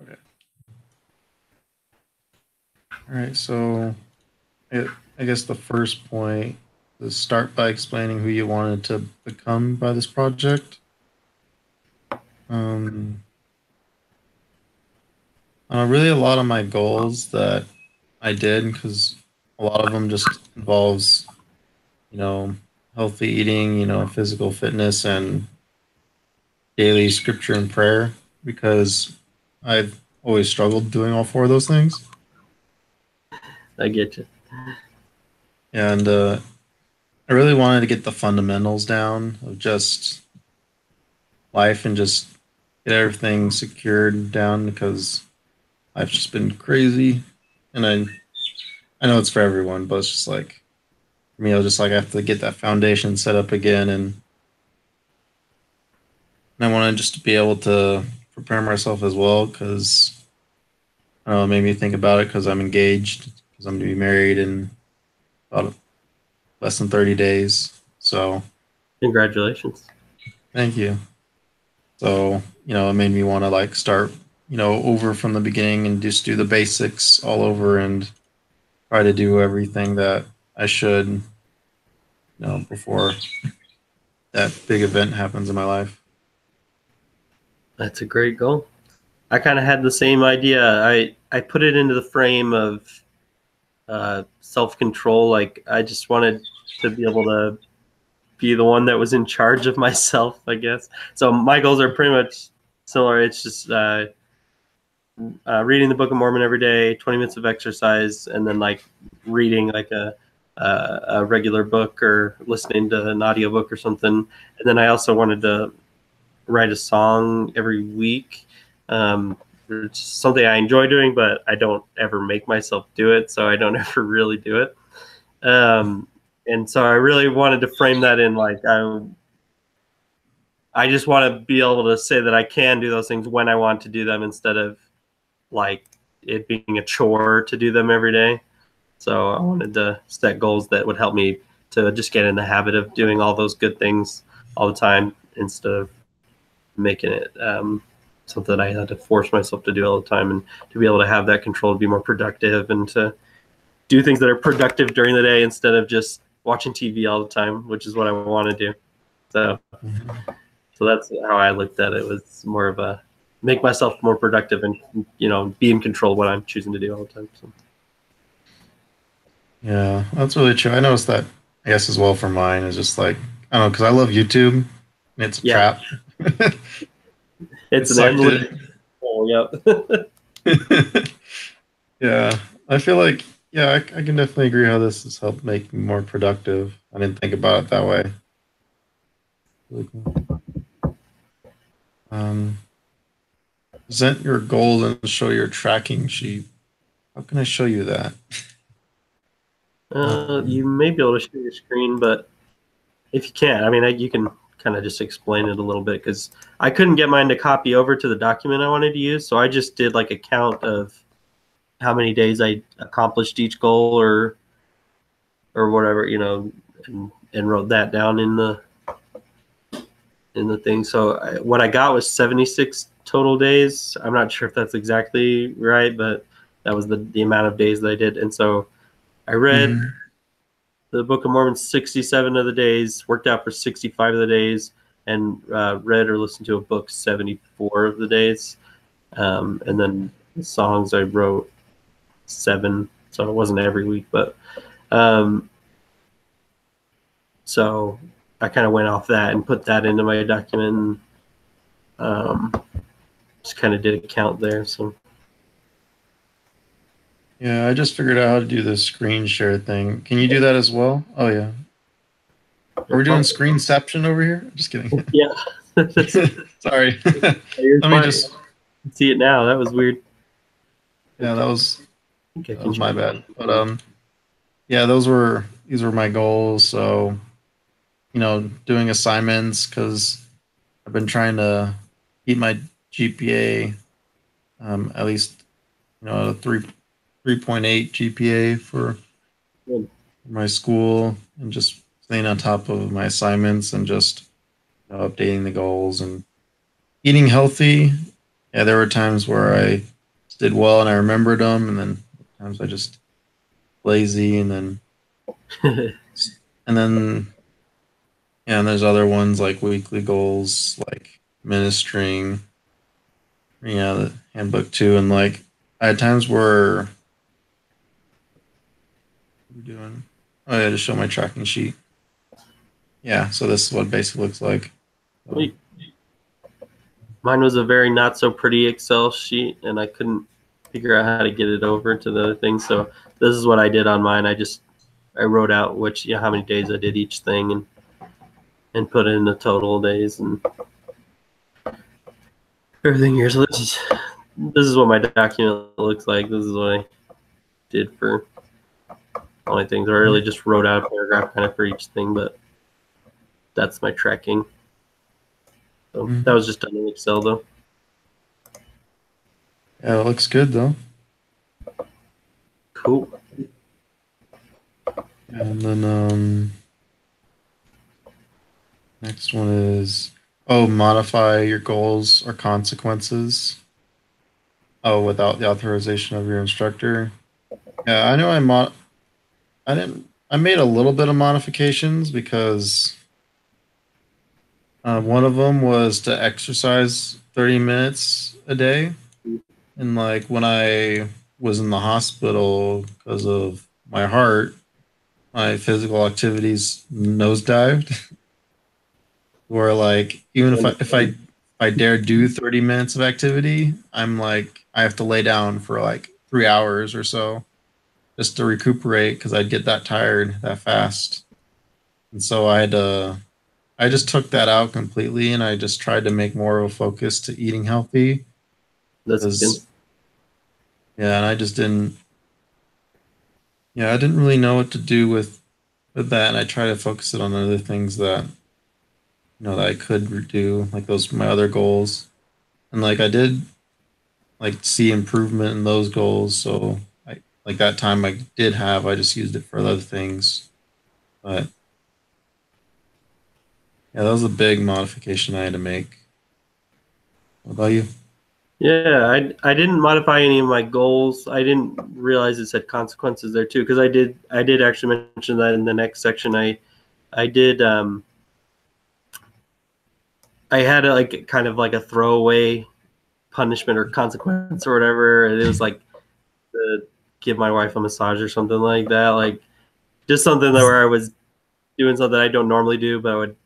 Okay. All right. So I guess the first point is start by explaining who you wanted to become by this project. Um, really, a lot of my goals that I did, because a lot of them just involves, you know, healthy eating, physical fitness, and daily scripture and prayer, because I've always struggled doing all four of those things. I get you. And I really wanted to get the fundamentals down of just life and just get everything secured down, because I've just been crazy. And I know it's for everyone, but it's just like for me, I was just like I have to get that foundation set up again, and I wanted just to be able to prepare myself as well, because I don't know, it made me think about it because I'm engaged, because I'm going to be married in about less than 30 days. So Congratulations. thank you. So, it made me want to like start, over from the beginning and just do the basics all over and try to do everything that I should, before that big event happens in my life. That's a great goal. I kind of had the same idea. I put it into the frame of self control. Like I just wanted to be able to be the one that was in charge of myself, I guess. So my goals are pretty much similar. It's just reading the Book of Mormon every day, 20 minutes of exercise, and then like reading like a regular book or listening to an audiobook or something. And then I also wanted to write a song every week. It's something I enjoy doing, but I don't ever make myself do it, so I don't ever really do it. And so I really wanted to frame that in like I just want to be able to say that I can do those things when I want to do them instead of like it being a chore to do them every day. So I wanted to set goals that would help me to just get in the habit of doing all those good things all the time instead of making it something that I had to force myself to do all the time, and to be able to have that control to be more productive and to do things that are productive during the day instead of just watching TV all the time, which is what I want to do. So, so that's how I looked at it. It was more of a make myself more productive and be in control of what I'm choosing to do all the time. So. Yeah, that's really true. I noticed that, I guess, as well for mine. Is just like, I don't know, because I love YouTube, and it's a Yeah, trap. It's it's an sucked endless. in. Oh, yep. Yeah, I feel like, yeah, I can definitely agree how this has helped make me more productive. I didn't think about it that way. Really cool. Um, present your goals and show your tracking sheet. How can I show you that? You Um, may be able to share your screen, but if you can't, I mean, you can kind of just explain it a little bit because I couldn't get mine to copy over to the document I wanted to use. So I just did like a count of how many days I accomplished each goal or whatever, and wrote that down in the thing. So what I got was 76 total days. I'm not sure if that's exactly right, but that was the amount of days that I did. And so I read mhm. the Book of Mormon 67 of the days, worked out for 65 of the days, and read or listened to a book 74 of the days. And then the songs I wrote 7, so it wasn't every week, but um, so I kind of went off that and put that into my document. And, just kind of did a count there. So Yeah, I just figured out how to do the screen share thing. Can you do that as well? Oh yeah. Are we doing screenception over here? Just kidding. yeah, that's Sorry. you're Let me fine. just. See it now. That was weird. Yeah, Okay, that I was think I that can was my share. bad. But yeah, these were my goals. So doing assignments, because I've been trying to keep my GPA, at least a 3.8 GPA for Good. my school, and just staying on top of my assignments and just updating the goals and eating healthy yeah, there were times where I did well and I remembered them, and then times I just lazy, and then yeah, and there's other ones like weekly goals, like ministering, yeah, the handbook too, and like I had times where what are we doing? Oh yeah, to show my tracking sheet. Yeah, so this is what it basically looks like. So, Mine was a very not so pretty Excel sheet, and I couldn't figure out how to get it over to the other thing. So this is what I did on mine. I wrote out how many days I did each thing, and put in the total days and everything here. So this is what my document looks like. This is what I did for all my things. I really just wrote out a paragraph kind of for each thing, but that's my tracking. So that was just done in Excel though. yeah, it looks good though. Cool. And then next one is modify your goals or consequences. Oh, without the authorization of your instructor. Yeah, I know I didn't I made a little bit of modifications because one of them was to exercise 30 minutes a day. And like when I was in the hospital because of my heart, my physical activities nosedived. Where like even if I dare do 30 minutes of activity, I'm like I have to lay down for like 3 hours or so just to recuperate because I'd get that tired that fast. And so I just took that out completely and I just tried to make more of a focus to eating healthy. That's good. Because yeah, and I didn't really know what to do with that, and I try to focus it on other things that that I could do, like those my other goals, and like I did like see improvement in those goals. So I like that time I did have, I just used it for other things. But yeah, that was a big modification I had to make. What about you? Yeah, I didn't modify any of my goals. I didn't realize it said consequences there too, because I did actually mention that in the next section. I did I had like kind of like a throwaway punishment or consequence or whatever. And it was like to give my wife a massage or something like that. Like just something that where I was doing something I don't normally do, but I would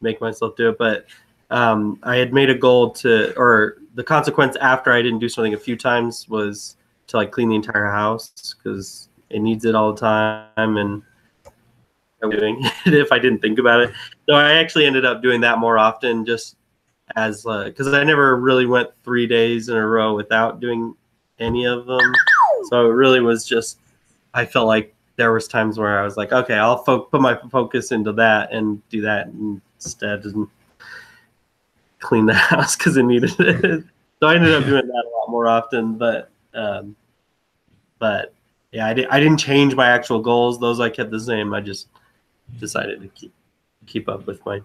make myself do it. But I had made a goal or the consequence after I didn't do something a few times was to like clean the entire house because it needs it all the time, and I'm doing it if I didn't think about it. So I actually ended up doing that more often, just as because I never really went 3 days in a row without doing any of them. So it really was just I felt like there was times where I was like, okay, I'll put my focus into that and do that instead and clean the house because it needed it. So I ended up doing that a lot more often. But yeah, I didn't change my actual goals; those I kept the same. I just decided to keep up with my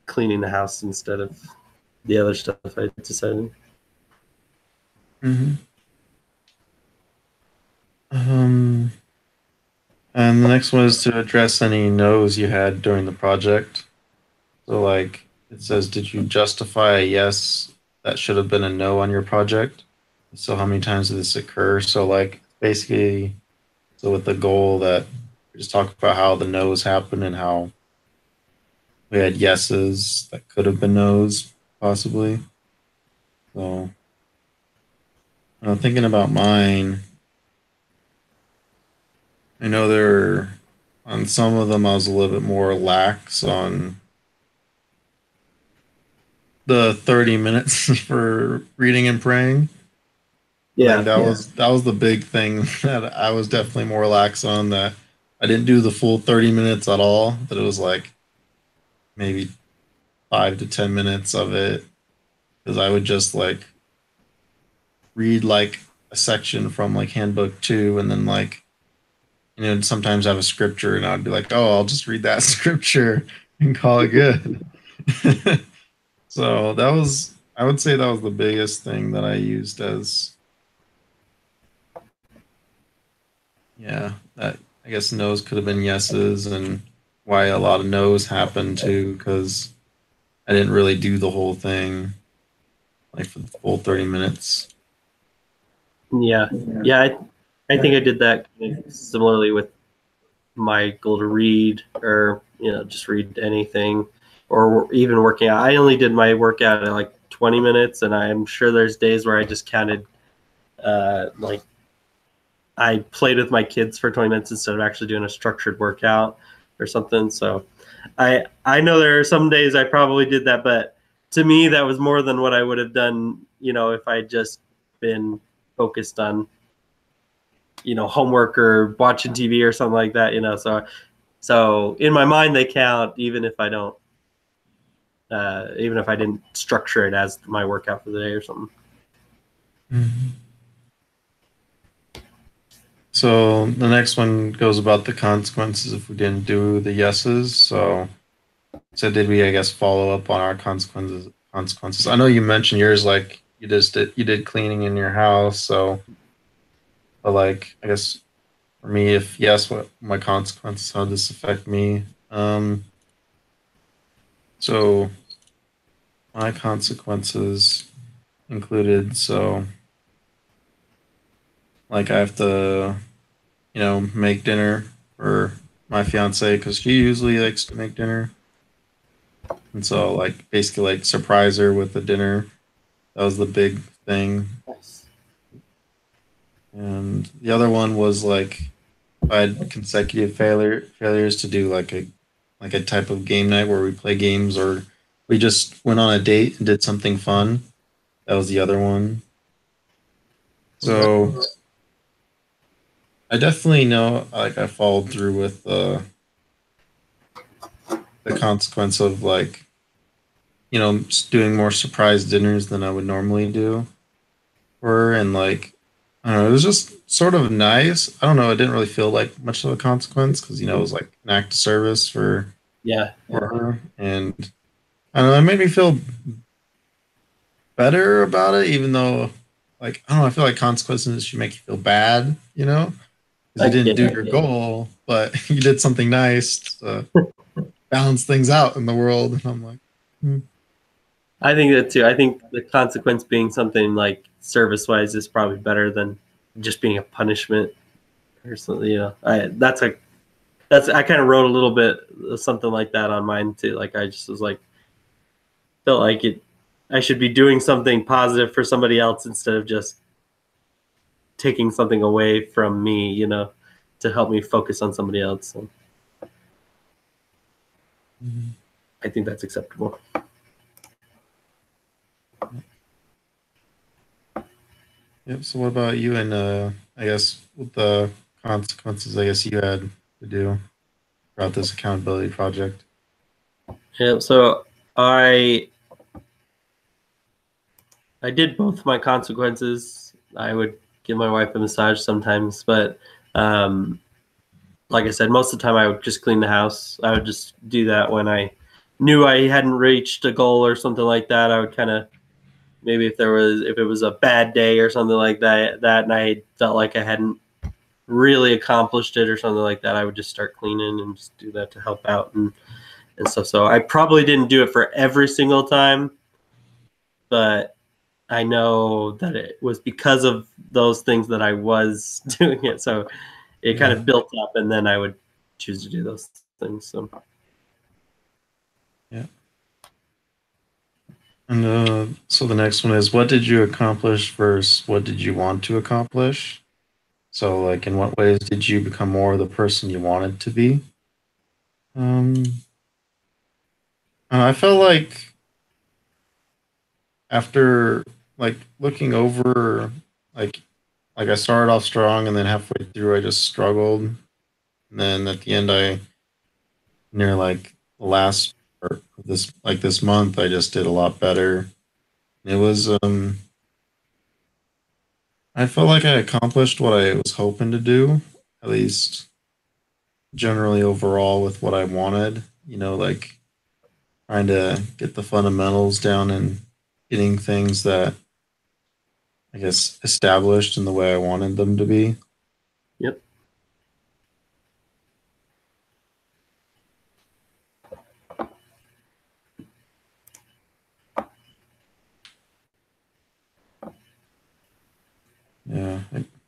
cleaning the house instead of the other stuff I decided. Mm-hmm. Um, and the next one is to address any no's you had during the project. So, like, it says, did you justify a yes that should have been a no on your project? So, how many times did this occur? So, like, basically, so with the goal that we just talk about how the no's happen and how we had yeses that could have been no's, possibly. So, thinking about mine, I know on some of them I was a little bit more lax on the 30 minutes for reading and praying. Yeah, Like that was the big thing that I was definitely more lax on, that I didn't do the full 30 minutes at all, that it was like maybe 5 to 10 minutes of it because I would just like read like a section from like handbook 2 and then like sometimes have a scripture and I'd be like, oh, I'll just read that scripture and call it good. So I would say that was the biggest thing that I used as, yeah, that I guess no's could have been yeses, and why a lot of no's happened too, because I didn't really do the whole thing like for the full 30 minutes. Yeah, yeah. I think I did that kind of similarly with my goal to read, or just read anything, or even working out. I only did my workout at like 20 minutes, and I'm sure there's days where I just counted, like I played with my kids for 20 minutes instead of actually doing a structured workout or something. So I know there are some days I probably did that, but to me that was more than what I would have done, if I just been focused on, homework or watching TV or something like that. So in my mind they count even if I don't, even if I didn't structure it as my workout for the day or something. Mhm. So the next one goes about the consequences if we didn't do the yeses. So did we, I guess, follow up on our consequences? Consequences. I know you mentioned yours, like you did cleaning in your house. So, but like, I guess for me, if yes, what my consequences? How does this affect me? So my consequences included, so like I have to, make dinner for my fiance because she usually likes to make dinner, and so like basically like surprise her with the dinner. That was the big thing. Nice. And the other one was like I had consecutive failures to do like a type of game night where we play games or we just went on a date and did something fun. That was the other one. Okay. So I definitely know like I followed through with the consequence of like doing more surprise dinners than I would normally do for her, and like I don't know, it was just sort of nice. I don't know, it didn't really feel like much of a consequence because it was like an act of service Yeah. for her, and I don't know, it made me feel better about it, even though like I don't know, I feel like consequences should make you feel bad, because I you didn't get do it. your goal, but you did something nice to balance things out in the world, and I'm like, hmm. I think that too. I think the consequence being something like service wise is probably better than just being a punishment or something. I kind of wrote a little bit of something like that on mine too. Like I just was like felt like it. I should be doing something positive for somebody else instead of just taking something away from me. To help me focus on somebody else. So Mhm. I think that's acceptable. Yep. So what about you? And I guess with the consequences, I guess you had to do throughout this accountability project. Yeah. So I I did both my consequences. I would give my wife a massage sometimes, but um, like I said, most of the time I would just clean the house. I would just do that when I knew I hadn't reached a goal or something like that. I would kind of maybe if it was a bad day or something like that, and I felt like I hadn't really accomplished it or something like that, I would just start cleaning and just do that to help out and stuff. So I probably didn't do it for every single time, but I know that it was because of those things that I was doing it. So it kind Yeah. of built up, and then I would choose to do those things. So Yeah. And so the next one is what did you accomplish versus what did you want to accomplish? So like in what ways did you become more of the person you wanted to be? Um, I felt like after like looking over like I started off strong and then halfway through I just struggled. And then at the end I near like the last part of this month I just did a lot better. It was I felt like I accomplished what I was hoping to do, at least generally overall with what I wanted, like trying to get the fundamentals down and getting things that I guess established in the way I wanted them to be. Yep. Yeah,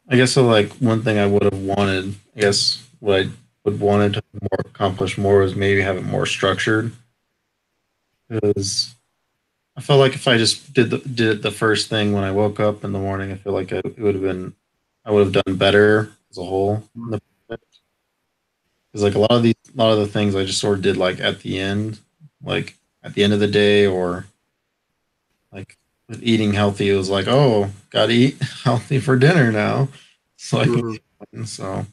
I guess so. Like one thing I would have wanted, I guess what I would wanted to more accomplish more was maybe have it more structured. Because I felt like if I just did it the first thing when I woke up in the morning, I feel like it would have been I would have done better as a whole. Because like a lot of the things I just sort of did like at the end of the day, or like with eating healthy, it was like, oh, gotta eat healthy for dinner now, so I can. Mhm. So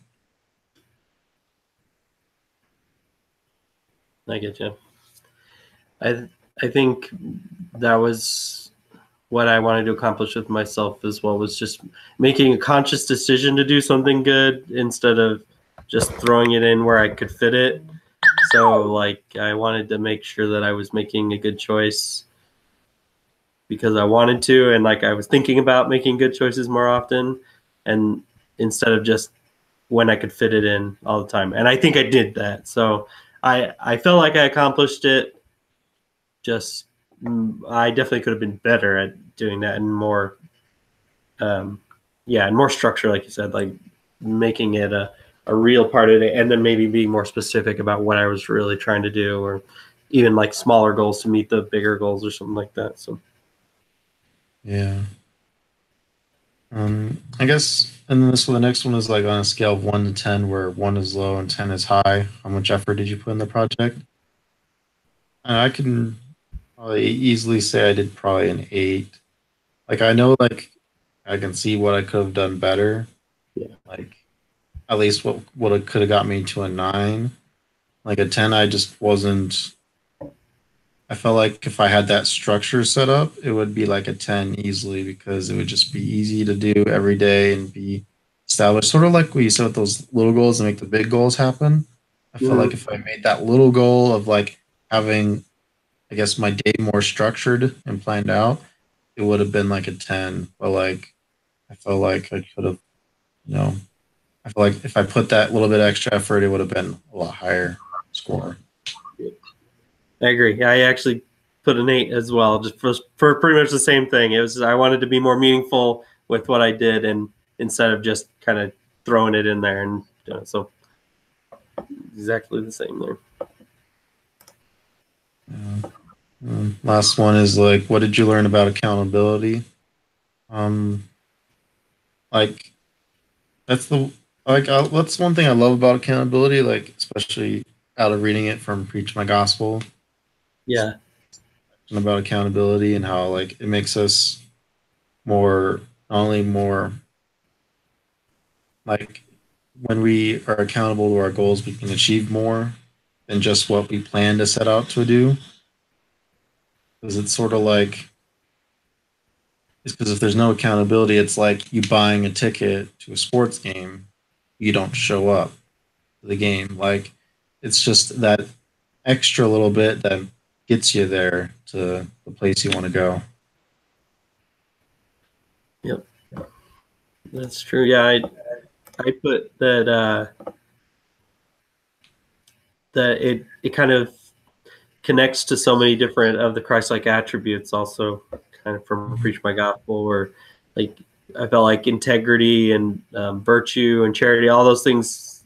I get you. I think that was what I wanted to accomplish with myself as well, was just making a conscious decision to do something good instead of just throwing it in where I could fit it. So like I wanted to make sure that I was making a good choice because I wanted to, and like I was thinking about making good choices more often, and instead of just when I could fit it in all the time. And I think I did that. So I felt like I accomplished it. Just I definitely could have been better at doing that and more, um, yeah, and more structure, like you said, like making it a real part of it, and then maybe being more specific about what I was really trying to do, or even like smaller goals to meet the bigger goals or something like that. So yeah, I guess, and then the next one is like on a scale of 1 to 10, where 1 is low and 10 is high. How much effort did you put in the project? And I can probably easily say I did probably an 8. Like I know, like I can see what I could have done better. yeah. Like at least what it could have got me to a 9. Like a 10, I just wasn't. I felt like if I had that structure set up, it would be like a 10 easily because it would just be easy to do every day and be established. Sort of like what you said with those little goals and make the big goals happen. I felt like Mhm. if I made that little goal of like having, I guess, my day more structured and planned out, it would have been like a 10. But like, I felt like I could have, you know, I feel like if I put that little bit extra effort, it would have been a lot higher score. I agree. I actually put an 8 as well, just for pretty much the same thing. It was I wanted to be more meaningful with what I did, and instead of just kind of throwing it in there, and so exactly the same there. Yeah. Last one is like, what did you learn about accountability? Um, like that's the that's one thing I love about accountability. Like especially out of reading it from Preach My Gospel Yeah. and about accountability and how like it makes us more not only more like when we are accountable to our goals, we can achieve more than just what we plan to set out to do. Because it's sort of like it's because if there's no accountability, it's like you buying a ticket to a sports game, you don't show up to the game. Like it's just that extra little bit that gets you there to the place you want to go. Yep. That's true. Yeah, I put that that it kind of connects to so many different of the Christ-like attributes, also kind of from Preach My Gospel, where like I felt like integrity and virtue and charity, all those things,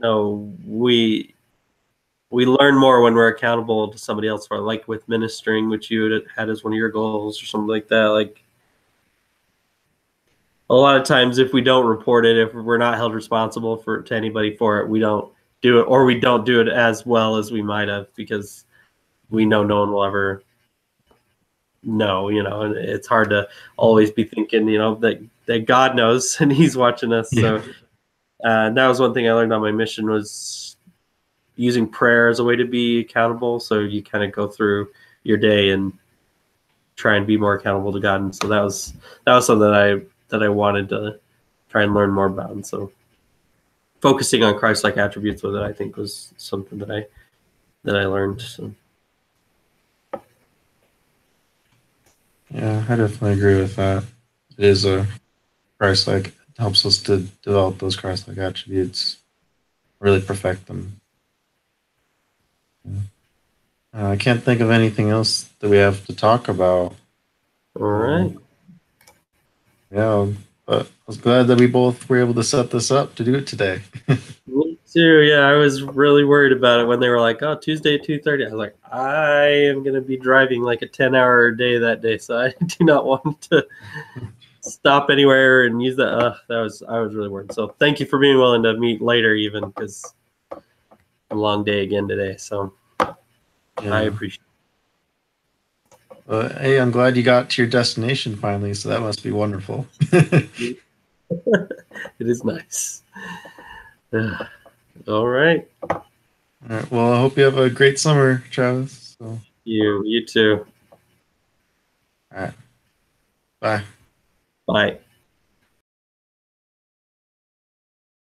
we learn more when we're accountable to somebody else, for like with ministering, which you had as one of your goals or something like that. Like a lot of times, if we don't report it, if we're not held responsible to anybody for it, we don't do it, or we don't do it as well as we might have, because we know no one will ever know, and it's hard to always be thinking, that God knows and he's watching us. Yeah. So that was one thing I learned on my mission, was using prayer as a way to be accountable. So you kind of go through your day and try and be more accountable to God. And so that was something that I wanted to try and learn more about. And so focusing on Christ-like attributes with it, I think, was something that I learned. So Yeah, I definitely agree with that. It is a Christ-like. It helps us to develop those Christ-like attributes, really perfect them. Yeah. I can't think of anything else that we have to talk about. All right. Um, yeah, but I was glad that we both were able to set this up to do it today. Me too. Yeah, I was really worried about it when they were like, "Oh, Tuesday 2:30." I was like, "I am going to be driving like a 10-hour day that day, so I do not want to stop anywhere and use that." I was really worried. So thank you for being willing to meet later, even because a long day again today. So I Yeah. appreciate Hey, I'm glad you got to your destination finally, so that must be wonderful. it. It is nice. All right. All right, well, I hope you have a great summer, Travis. So, all You too. right, bye. Bye.